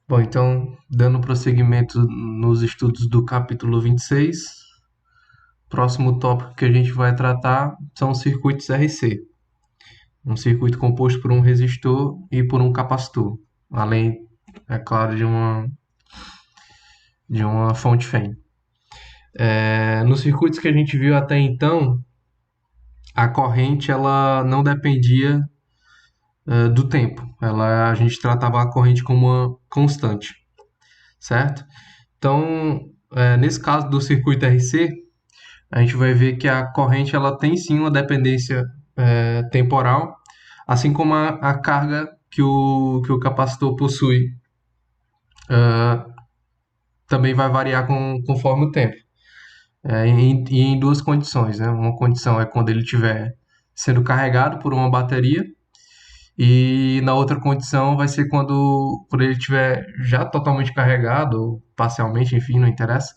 Bom, então, dando prosseguimento nos estudos do capítulo 26, próximo tópico que a gente vai tratar são os circuitos RC. Um circuito composto por um resistor e por um capacitor, além, é claro, de uma fonte FEM. Nos circuitos que a gente viu até então, a corrente ela não dependia do tempo. A gente tratava a corrente como uma constante, certo? Então, nesse caso do circuito RC, a gente vai ver que a corrente ela tem sim uma dependência temporal, assim como a carga que o capacitor possui também vai variar conforme o tempo. Em duas condições, né? Uma condição é quando ele estiver sendo carregado por uma bateria, e na outra condição vai ser quando ele estiver já totalmente carregado, ou parcialmente, enfim, não interessa,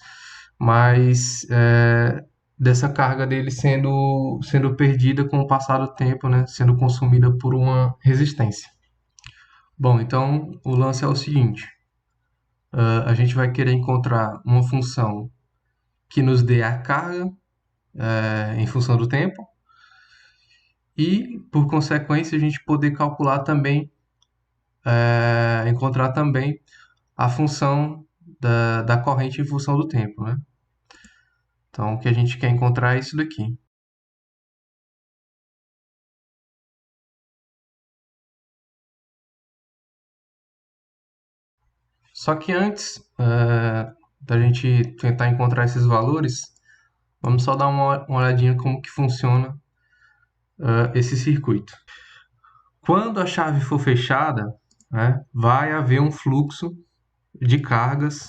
mas dessa carga dele sendo perdida com o passar do tempo, né? Sendo consumida por uma resistência. Bom, então o lance é o seguinte: a gente vai querer encontrar uma função que nos dê a carga em função do tempo e, por consequência, a gente poder calcular também, encontrar também a função da corrente em função do tempo, né? Então, o que a gente quer encontrar é isso daqui. Só que antes da gente tentar encontrar esses valores, vamos só dar uma olhadinha como que funciona esse circuito. Quando a chave for fechada, né, vai haver um fluxo de cargas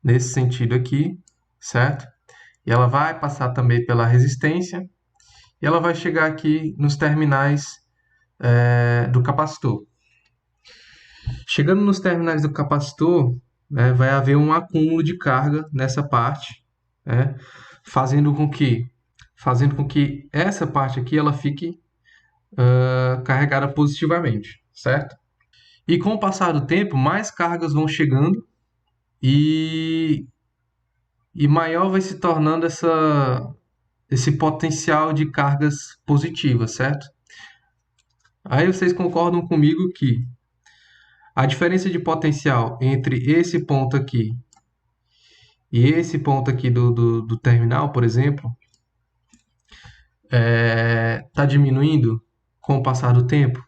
nesse sentido aqui, certo? E ela vai passar também pela resistência e ela vai chegar aqui nos terminais do capacitor. Chegando nos terminais do capacitor, né, vai haver um acúmulo de carga nessa parte, né, fazendo com que essa parte aqui ela fique carregada positivamente, certo? E com o passar do tempo, mais cargas vão chegando e, e maior vai se tornando esse potencial de cargas positivas, certo? Aí vocês concordam comigo que a diferença de potencial entre esse ponto aqui e esse ponto aqui do terminal, por exemplo, está diminuindo com o passar do tempo.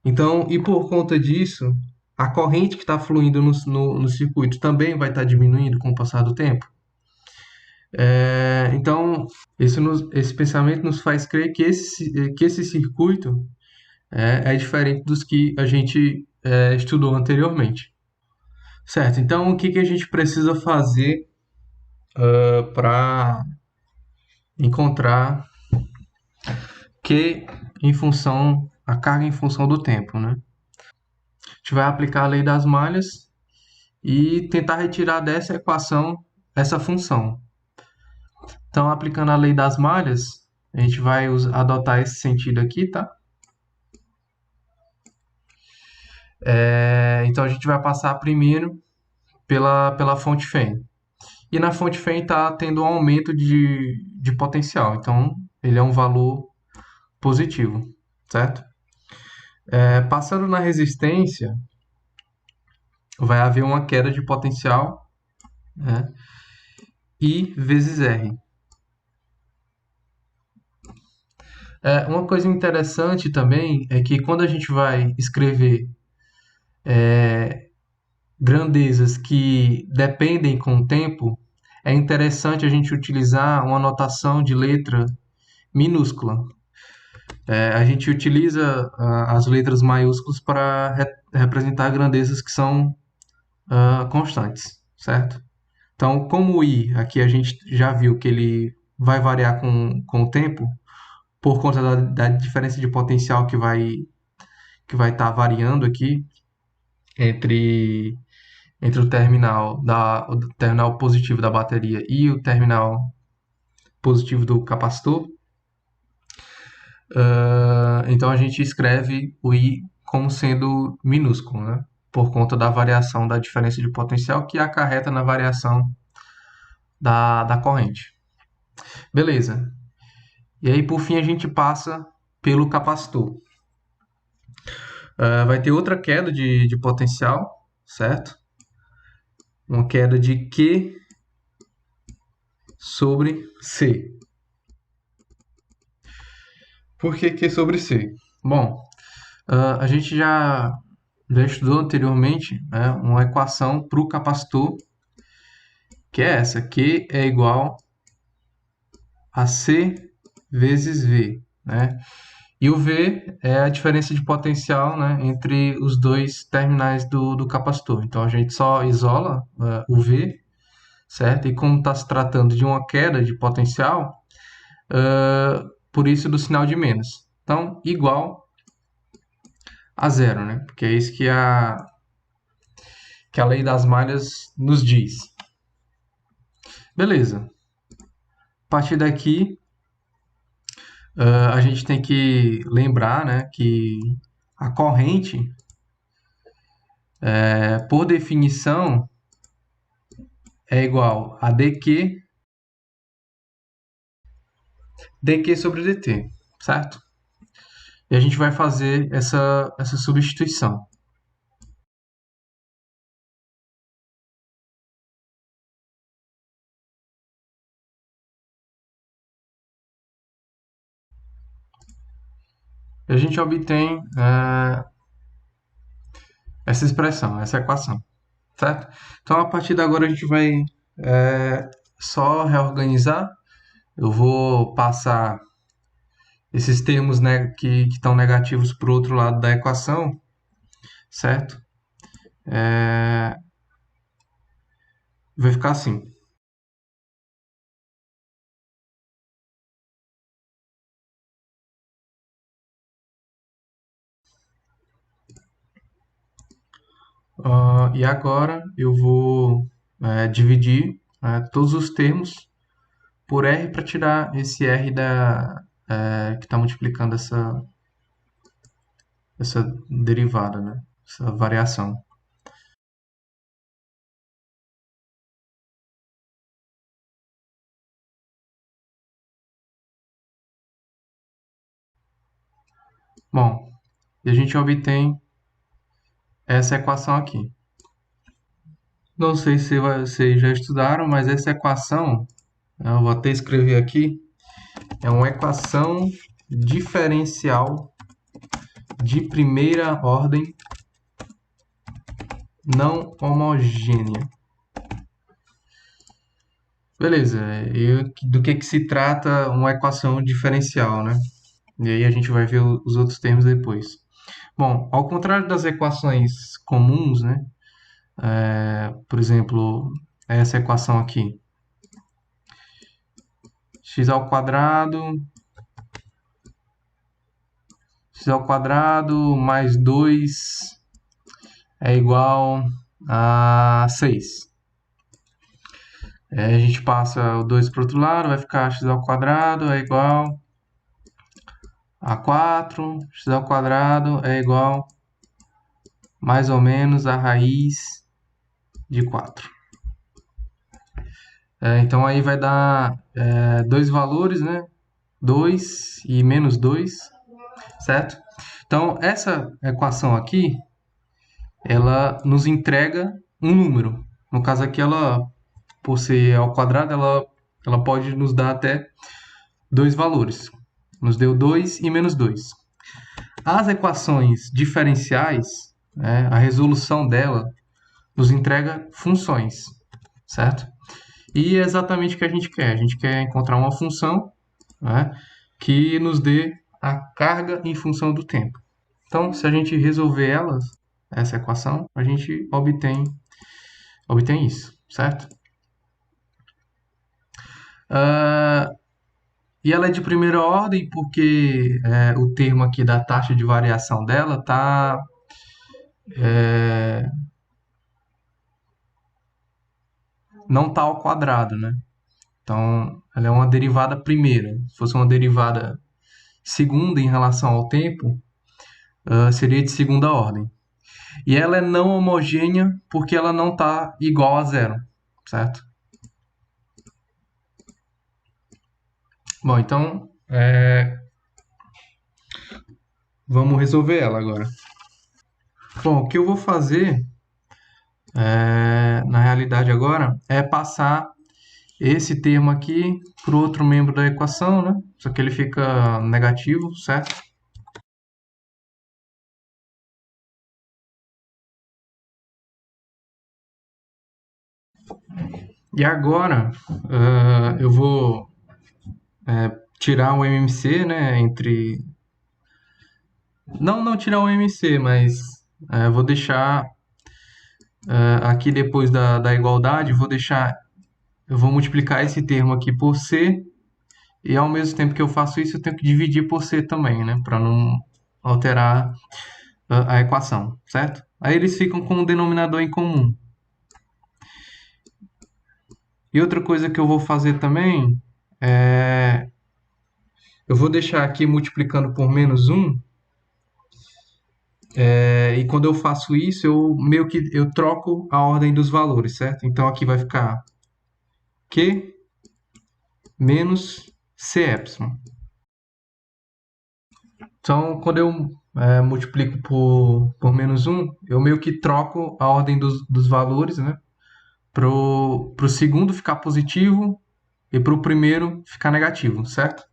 Então, e por conta disso, a corrente que está fluindo no circuito também vai estar diminuindo com o passar do tempo. Então, esse pensamento nos faz crer que esse circuito é diferente dos que a gente estudou anteriormente. Certo, então o que, que a gente precisa fazer para encontrar a carga em função do tempo, né? A gente vai aplicar a lei das malhas e tentar retirar dessa equação essa função. Então, aplicando a lei das malhas, a gente vai adotar esse sentido aqui, tá? Então, a gente vai passar primeiro pela fonte FEM. E na fonte FEM está tendo um aumento de potencial. Então, ele é um valor positivo, certo? Passando na resistência, vai haver uma queda de potencial, né? I vezes R. Uma coisa interessante também é que quando a gente vai escrever grandezas que dependem com o tempo, é interessante a gente utilizar uma notação de letra minúscula. A gente utiliza as letras maiúsculas para representar grandezas que são constantes, certo? Então, como o i aqui a gente já viu que ele vai variar com o tempo, por conta da diferença de potencial que vai estar variando aqui entre, entre o terminal positivo da bateria e o terminal positivo do capacitor. Então a gente escreve o i como sendo minúsculo, né? por conta da variação da diferença de potencial que acarreta na variação da corrente. Beleza. E aí, por fim, a gente passa pelo capacitor. Vai ter outra queda de potencial, certo? Uma queda de Q sobre C. Por que Q sobre C? Bom, a gente já estudou anteriormente, né, uma equação para o capacitor, que é essa, Q é igual a C vezes V, né? E o V é a diferença de potencial, né, entre os dois terminais do capacitor. Então, a gente só isola o V, certo? E como está se tratando de uma queda de potencial, por isso do sinal de menos. Então, igual a zero, né? Porque é isso que a lei das malhas nos diz. Beleza. A partir daqui, a gente tem que lembrar, né, que a corrente, por definição, é igual a dq sobre dt, certo? E a gente vai fazer essa substituição. E a gente obtém essa expressão, essa equação, certo? Então, a partir de agora, a gente vai só reorganizar. Eu vou passar esses termos, né, que estão negativos para o outro lado da equação, certo? Vai ficar assim. E agora eu vou dividir todos os termos por R para tirar esse R que está multiplicando essa derivada, né? Essa variação. Bom, e a gente obtém essa equação aqui. Não sei se vocês já estudaram, mas essa equação, eu vou até escrever aqui, é uma equação diferencial de primeira ordem não homogênea. Beleza, e do que se trata uma equação diferencial, né? E aí a gente vai ver os outros termos depois. Bom, ao contrário das equações comuns, né? Por exemplo, essa equação aqui. X² mais 2 é igual a 6. A gente passa o 2 para o outro lado, vai ficar x² é igual a 4. X² é igual mais ou menos a raiz de 4. Então aí vai dar dois valores, né? 2 e menos 2, certo? Então essa equação aqui, ela nos entrega um número. No caso aqui, ela, por ser ao quadrado, ela pode nos dar até dois valores. Nos deu 2 e menos 2. As equações diferenciais, né, a resolução dela nos entrega funções, certo? E é exatamente o que a gente quer. A gente quer encontrar uma função, né, que nos dê a carga em função do tempo. Então, se a gente resolver essa equação, a gente obtém isso, certo? E ela é de primeira ordem porque o termo aqui da taxa de variação dela não está ao quadrado, né? Então, ela é uma derivada primeira. Se fosse uma derivada segunda em relação ao tempo, seria de segunda ordem. E ela é não homogênea porque ela não está igual a zero, certo? Bom, então vamos resolver ela agora. Bom, o que eu vou fazer na realidade agora é passar esse termo aqui para o outro membro da equação, né? Só que ele fica negativo, certo? E agora eu vou tirar o MMC, né? Não tirar o MMC, mas vou deixar aqui depois da igualdade, eu vou multiplicar esse termo aqui por C, e ao mesmo tempo que eu faço isso, eu tenho que dividir por C também, né? Para não alterar a equação, certo? Aí eles ficam com um denominador em comum. E outra coisa que eu vou fazer também é... Eu vou deixar aqui multiplicando por menos 1, e quando eu faço isso, eu meio que eu troco a ordem dos valores, certo? Então aqui vai ficar Q menos CY. Então, quando eu multiplico por menos 1, eu meio que troco a ordem dos valores, né? Para o segundo ficar positivo e para o primeiro ficar negativo, certo?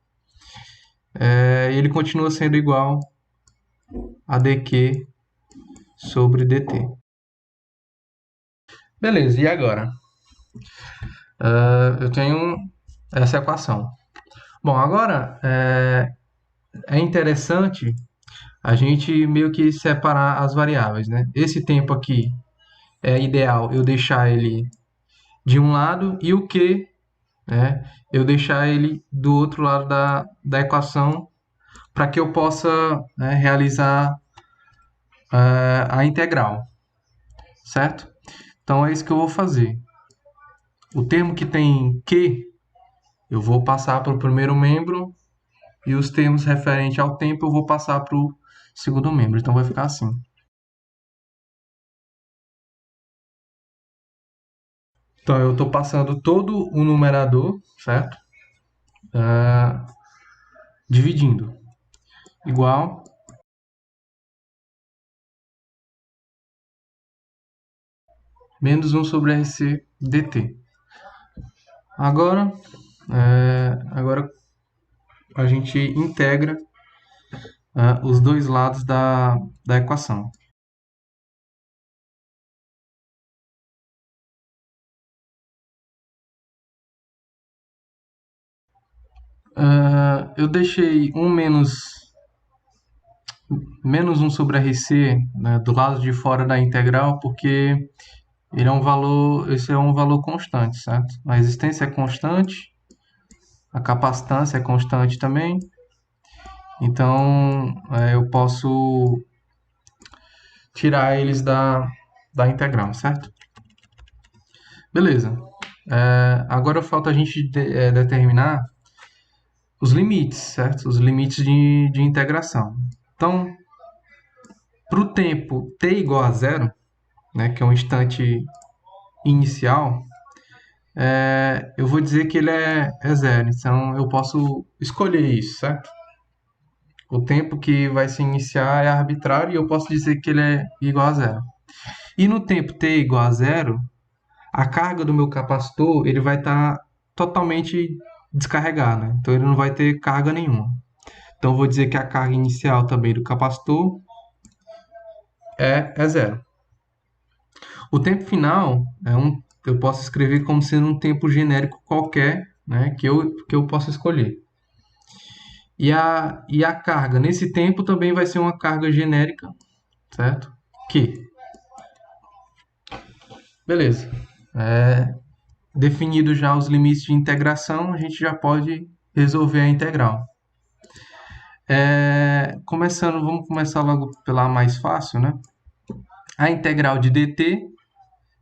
E ele continua sendo igual a dq sobre dt. Beleza, e agora? Eu tenho essa equação. Bom, agora é interessante a gente meio que separar as variáveis, né? Esse tempo aqui é ideal eu deixar ele de um lado e o Q, né, eu deixar ele do outro lado da equação para que eu possa, né, realizar a integral, certo? Então é isso que eu vou fazer. O termo que tem Q, eu vou passar para o primeiro membro e os termos referentes ao tempo eu vou passar para o segundo membro. Então vai ficar assim. Então eu estou passando todo o numerador, certo? Dividindo. Igual menos 1 sobre RC dt. Agora a gente integra os dois lados da equação. Eu deixei menos 1 sobre RC, né, do lado de fora da integral, porque esse é um valor constante, certo? A resistência é constante, a capacitância é constante também, então eu posso tirar eles da integral, certo? Beleza. Agora falta a gente determinar os limites, certo? Os limites de integração. Então, para o tempo t igual a zero, né, que é um instante inicial, eu vou dizer que ele é zero. Então, eu posso escolher isso, certo? O tempo que vai se iniciar é arbitrário e eu posso dizer que ele é igual a zero. E no tempo t igual a zero, a carga do meu capacitor ele vai estar totalmente descarregada. Então, ele não vai ter carga nenhuma. Então, eu vou dizer que a carga inicial também do capacitor é zero. O tempo final eu posso escrever como sendo um tempo genérico qualquer, né, que eu possa escolher. E a carga nesse tempo também vai ser uma carga genérica, certo? Beleza. Definido já os limites de integração, a gente já pode resolver a integral. Vamos começar logo pela mais fácil, né? A integral de dt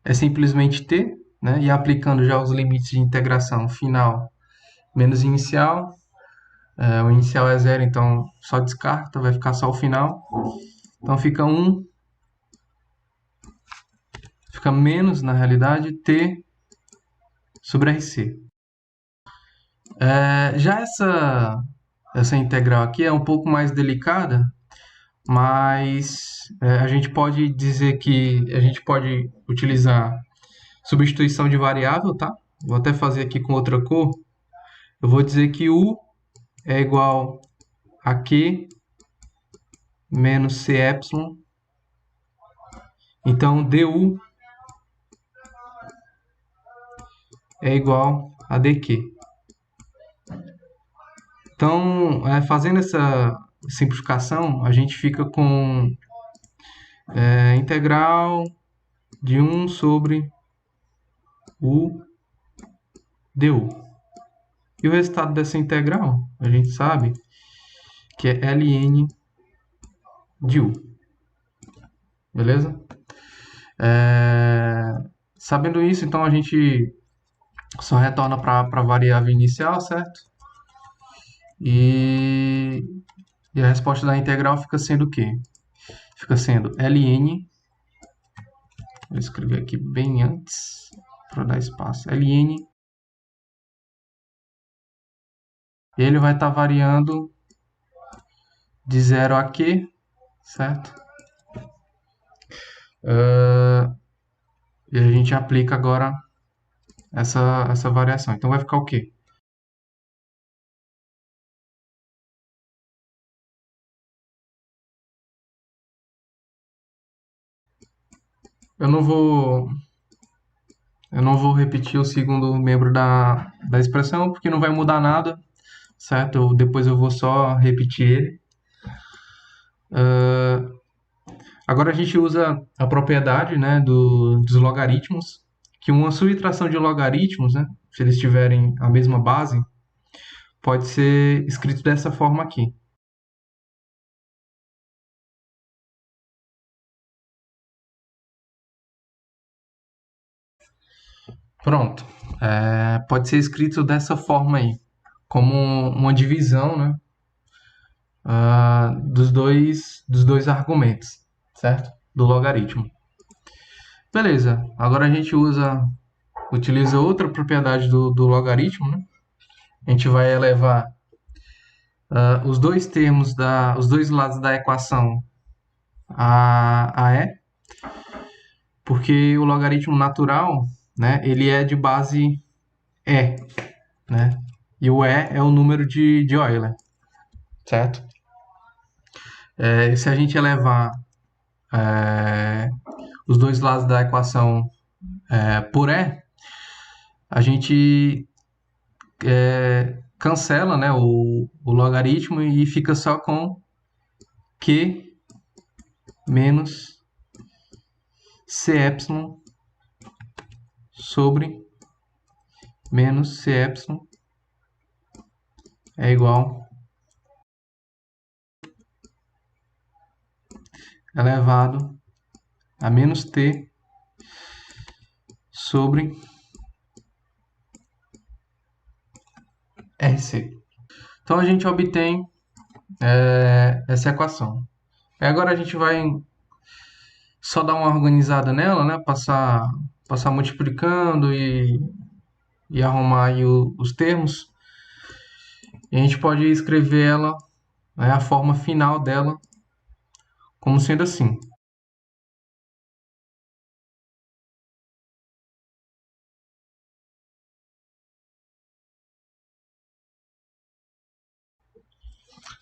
é simplesmente t, né? E aplicando já os limites de integração final menos inicial, o inicial é zero, então só descarta, vai ficar só o final. Então fica 1 fica menos, na realidade, T sobre RC. Já essa integral aqui é um pouco mais delicada, mas a gente pode dizer que a gente pode utilizar substituição de variável, tá? Vou até fazer aqui com outra cor. Eu vou dizer que U é igual a Q menos CY. Então, DU é igual a DQ. Então, fazendo essa simplificação, a gente fica com integral de 1 sobre U du. E o resultado dessa integral, a gente sabe que é ln de U. Beleza? Sabendo isso, então a gente só retorna para a variável inicial, certo? E a resposta da integral fica sendo o quê? Fica sendo ln, vou escrever aqui bem antes, para dar espaço, ln, e ele vai estar variando de 0 a q, certo? E a gente aplica agora essa variação. Então vai ficar o quê? Eu não vou repetir o segundo membro da expressão, porque não vai mudar nada, certo? Depois eu vou só repetir ele. Agora a gente usa a propriedade, né, dos logaritmos, que uma subtração de logaritmos, né, se eles tiverem a mesma base, pode ser escrito dessa forma aqui. Pronto. Pode ser escrito dessa forma aí, como uma divisão, né, dos dois argumentos, certo? Do logaritmo. Beleza. Agora a gente utiliza outra propriedade do logaritmo, né? A gente vai elevar os dois termos, os dois lados da equação a e, porque o logaritmo natural, né, ele é de base e, né? E o e é o número de Euler, certo? Se a gente elevar os dois lados da equação por e, a gente cancela, né, o logaritmo e fica só com q menos cy sobre menos cy é igual elevado a menos t sobre RC. Então a gente obtém essa equação. E agora a gente vai só dar uma organizada nela, né? Passar multiplicando e arrumar aí os termos. E a gente pode escrever ela, né, a forma final dela, como sendo assim.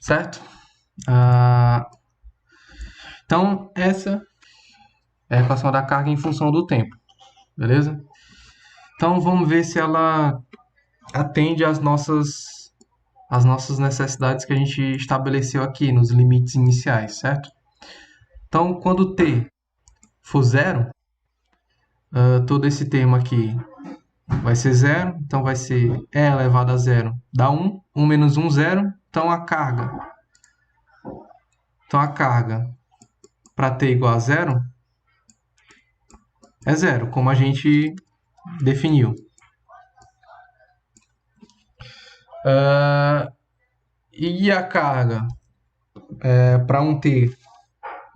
Certo? Então, essa é a equação da carga em função do tempo. Beleza? Então, vamos ver se ela atende às nossas necessidades que a gente estabeleceu aqui nos limites iniciais, certo? Então, quando t for zero, todo esse termo aqui vai ser zero, então vai ser e elevado a zero dá 1, 1 menos 1, 0, então a carga para t igual a zero é zero, como a gente definiu. E a carga para um t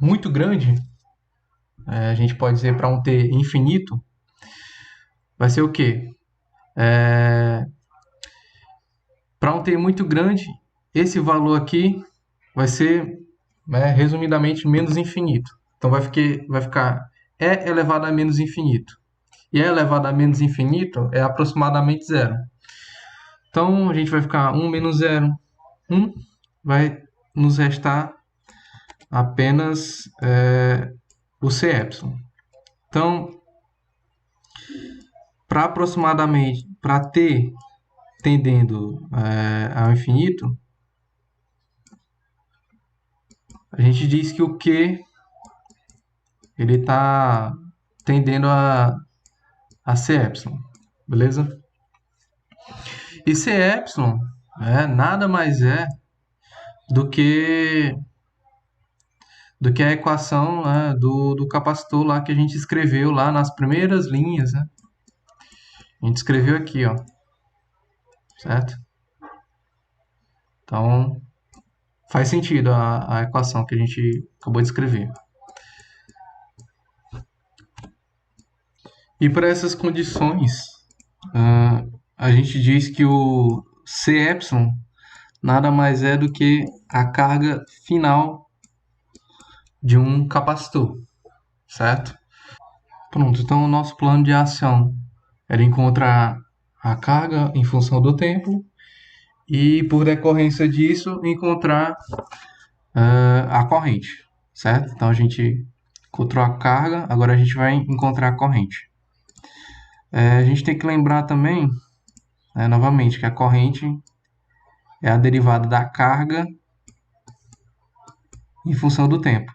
muito grande, a gente pode dizer para um t infinito, vai ser o quê? Para um t muito grande, esse valor aqui vai ser, né, resumidamente, menos infinito. Então vai ficar e elevado a menos infinito. E e elevado a menos infinito é aproximadamente zero. Então a gente vai ficar 1 menos zero, 1. Vai nos restar apenas o Cy. Então, para aproximadamente, para t tendendo ao infinito, a gente diz que o Q ele está tendendo a Cy, beleza? E Cy nada mais é do que a equação, né, do capacitor lá que a gente escreveu lá nas primeiras linhas, né? A gente escreveu aqui, ó, certo? Então, faz sentido a equação que a gente acabou de escrever. E para essas condições, a gente diz que o Cy nada mais é do que a carga final de um capacitor, certo? Pronto, então o nosso plano de ação era encontrar a carga em função do tempo e, por decorrência disso, encontrar a corrente, certo? Então a gente encontrou a carga, agora a gente vai encontrar a corrente. A gente tem que lembrar também, novamente, que a corrente é a derivada da carga em função do tempo.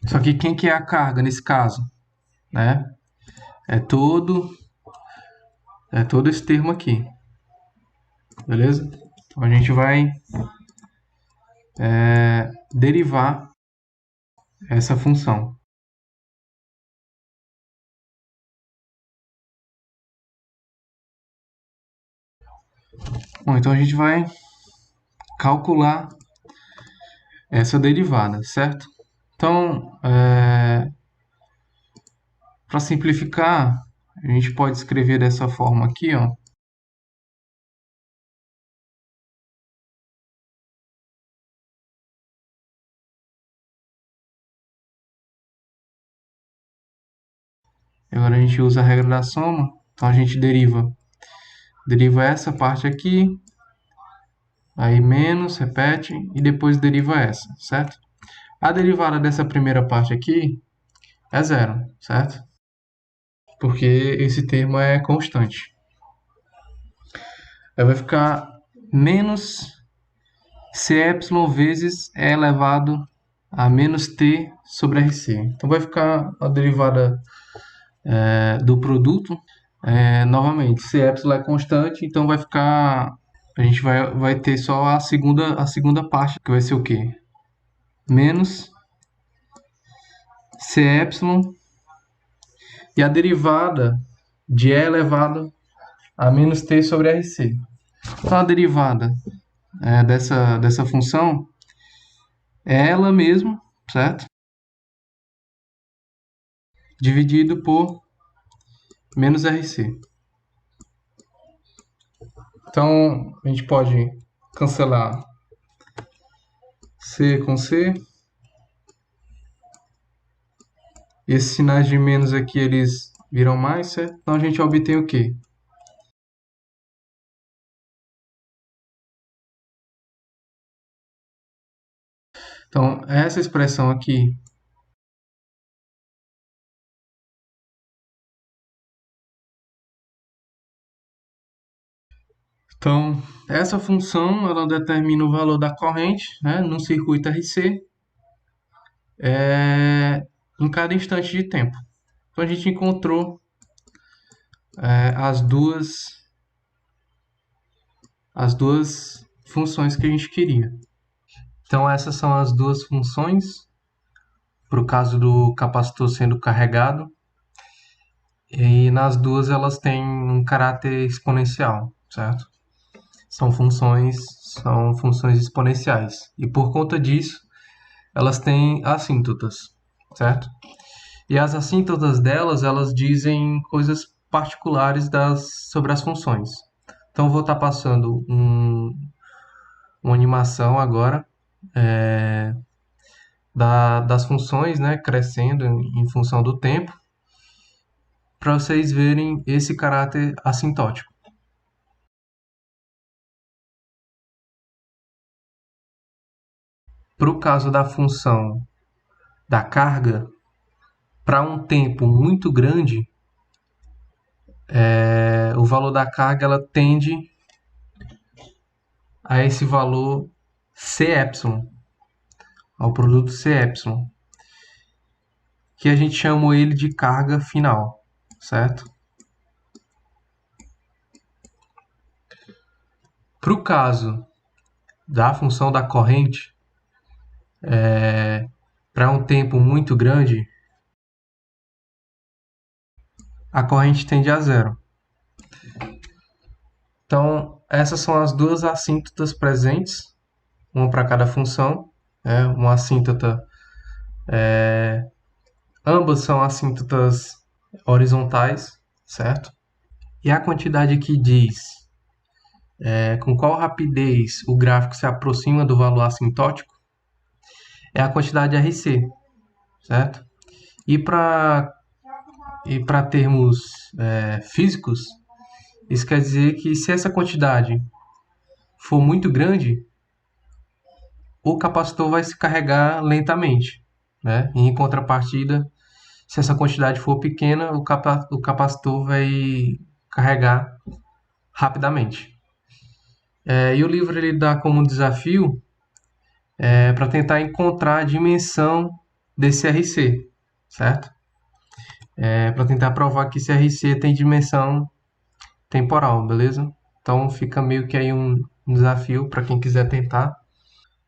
Só que quem que é a carga nesse caso? Né? É todo esse termo aqui, beleza? Então a gente vai derivar essa função. Bom, então a gente vai calcular essa derivada, certo? Então, para simplificar, a gente pode escrever dessa forma aqui, ó. Agora a gente usa a regra da soma, então a gente deriva essa parte aqui, aí menos, repete, e depois deriva essa, certo? A derivada dessa primeira parte aqui é zero, certo? Porque esse termo é constante. Aí vai ficar menos Cy vezes E elevado a menos T sobre RC. Então vai ficar a derivada do produto. Novamente, Cy é constante, então vai ficar... A gente vai ter só a segunda parte, que vai ser o quê? Menos Cy e a derivada de E elevado a menos T sobre RC. Então a derivada dessa função é ela mesma, certo? Dividido por menos RC. Então, a gente pode cancelar C com C. Esses sinais de menos aqui, eles viram mais, certo? Então, a gente obtém o quê? Então, essa expressão aqui, então, essa função, ela determina o valor da corrente, né, no circuito RC, em cada instante de tempo. Então, a gente encontrou as duas funções que a gente queria. Então, essas são as duas funções para o caso do capacitor sendo carregado. E nas duas elas têm um caráter exponencial, certo? São funções exponenciais. E por conta disso, elas têm assíntotas. certo? E as assíntotas delas, elas dizem coisas particulares sobre as funções. Então, eu vou estar passando uma animação agora das funções, né, crescendo em função do tempo, para vocês verem esse caráter assintótico. Para o caso da função da carga, para um tempo muito grande, o valor da carga ela tende a esse valor Cy, ao produto Cy, que a gente chama ele de carga final, certo? Para o caso da função da corrente, para um tempo muito grande, a corrente tende a zero. Então, essas são as duas assíntotas presentes, uma para cada função. Uma assíntota, ambas são assíntotas horizontais, certo? E a quantidade que diz com qual rapidez o gráfico se aproxima do valor assintótico é a quantidade RC, certo? E para termos físicos, isso quer dizer que se essa quantidade for muito grande, o capacitor vai se carregar lentamente, né? E em contrapartida, se essa quantidade for pequena, o capacitor vai carregar rapidamente. E o livro ele dá como desafio para tentar encontrar a dimensão desse RC, certo? Para tentar provar que esse RC tem dimensão temporal, beleza? Então fica meio que aí um desafio para quem quiser tentar.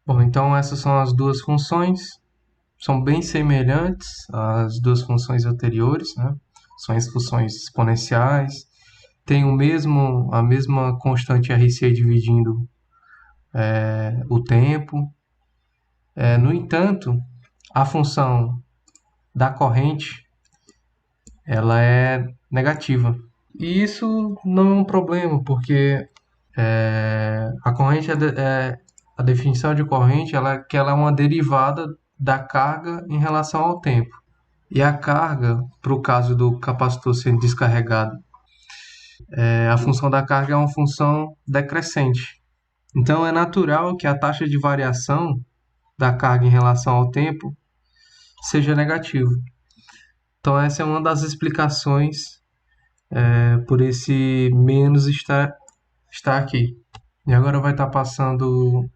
Bom, então essas são as duas funções, são bem semelhantes às duas funções anteriores, né? São as funções exponenciais, tem a mesma constante RC dividindo o tempo. No entanto, a função da corrente ela é negativa. E isso não é um problema, porque a corrente a definição de corrente que ela é uma derivada da carga em relação ao tempo. E a carga, para o caso do capacitor sendo descarregado, a função da carga é uma função decrescente. Então é natural que a taxa de variação da carga em relação ao tempo seja negativa. Então essa é uma das explicações por esse menos estar aqui. E agora vai estar passando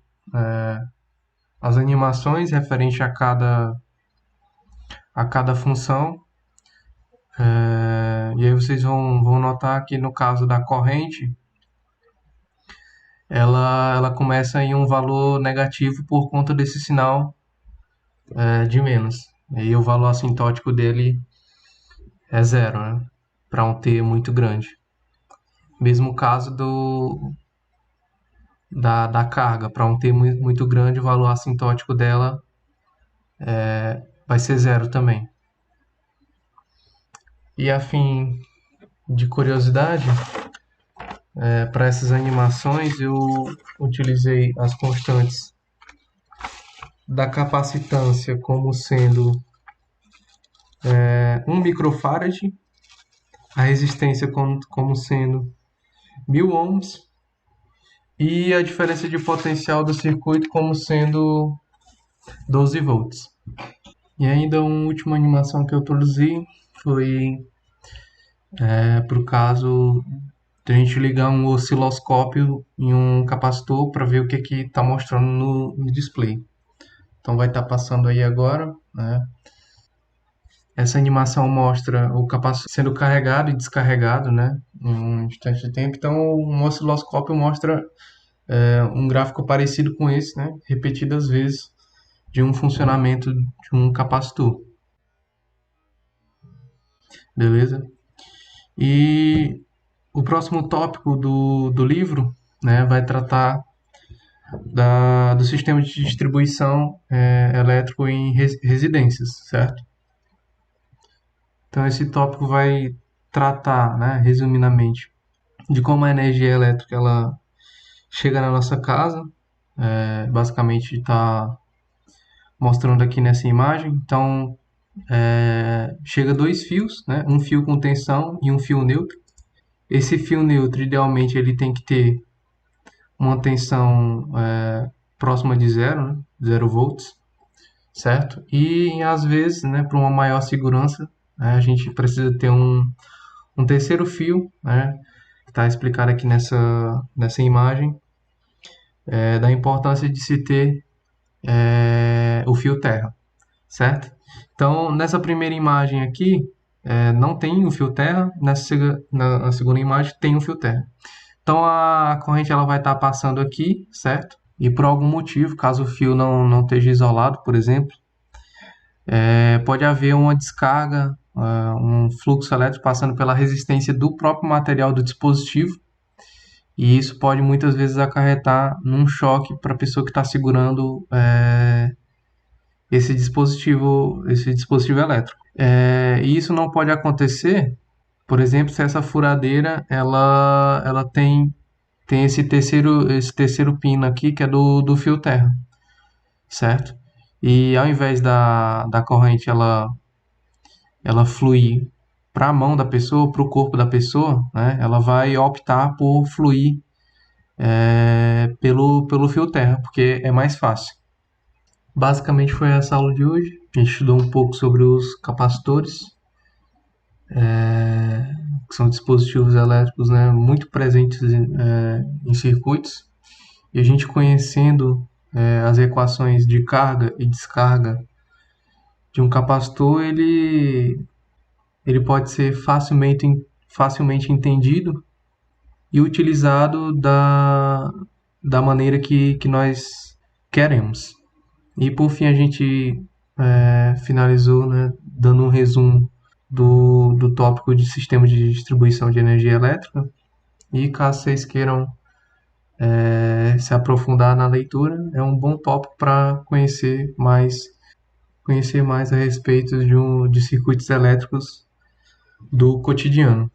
as animações referente a cada função. E aí vocês vão notar que no caso da corrente, ela começa em um valor negativo por conta desse sinal de menos. E o valor assintótico dele é zero, né? Para um T muito grande. Mesmo caso da carga, para um T muito grande, o valor assintótico dela vai ser zero também. E a fim de curiosidade, para essas animações eu utilizei as constantes da capacitância como sendo 1 microfarad, a resistência como sendo 1000 ohms e a diferença de potencial do circuito como sendo 12 volts. E ainda uma última animação que eu produzi foi para o caso de a gente ligar um osciloscópio em um capacitor para ver o que está mostrando no display. Então vai estar passando aí agora, né? Essa animação mostra o capacitor sendo carregado e descarregado, né, em um instante de tempo. Então, um osciloscópio mostra um gráfico parecido com esse, né, repetidas vezes, de um funcionamento de um capacitor. Beleza? E o próximo tópico do livro, né, vai tratar do sistema de distribuição elétrico em residências, certo? Então, esse tópico vai tratar, né, resumidamente, de como a energia elétrica ela chega na nossa casa. Basicamente, está mostrando aqui nessa imagem. Então, chega dois fios, né, um fio com tensão e um fio neutro. Esse fio neutro, idealmente, ele tem que ter uma tensão próxima de zero, né, 0 volts, certo? E às vezes, né, para uma maior segurança, né, a gente precisa ter um terceiro fio, né, que está explicado aqui nessa imagem, da importância de se ter o fio terra, certo? Então, nessa primeira imagem aqui, não tem o fio terra, na segunda imagem tem o fio terra. Então, a corrente ela vai estar passando aqui, certo? E por algum motivo, caso o fio não esteja isolado, por exemplo, pode haver uma descarga, um fluxo elétrico passando pela resistência do próprio material do dispositivo, e isso pode muitas vezes acarretar num choque para a pessoa que está segurando esse dispositivo elétrico. E isso não pode acontecer, por exemplo, se essa furadeira ela tem esse terceiro pino aqui que é do fio terra, certo? E ao invés da corrente ela fluir para a mão da pessoa, para o corpo da pessoa, né? Ela vai optar por fluir pelo fio terra, porque é mais fácil. Basicamente foi essa aula de hoje. A gente estudou um pouco sobre os capacitores, que são dispositivos elétricos, né, muito presentes em circuitos. E a gente conhecendo as equações de carga e descarga de um capacitor, ele pode ser facilmente entendido e utilizado da maneira que nós queremos. E por fim a gente finalizou, né, dando um resumo do tópico de sistema de distribuição de energia elétrica. E caso vocês queiram se aprofundar na leitura, é um bom tópico para conhecer mais a respeito de circuitos elétricos do cotidiano.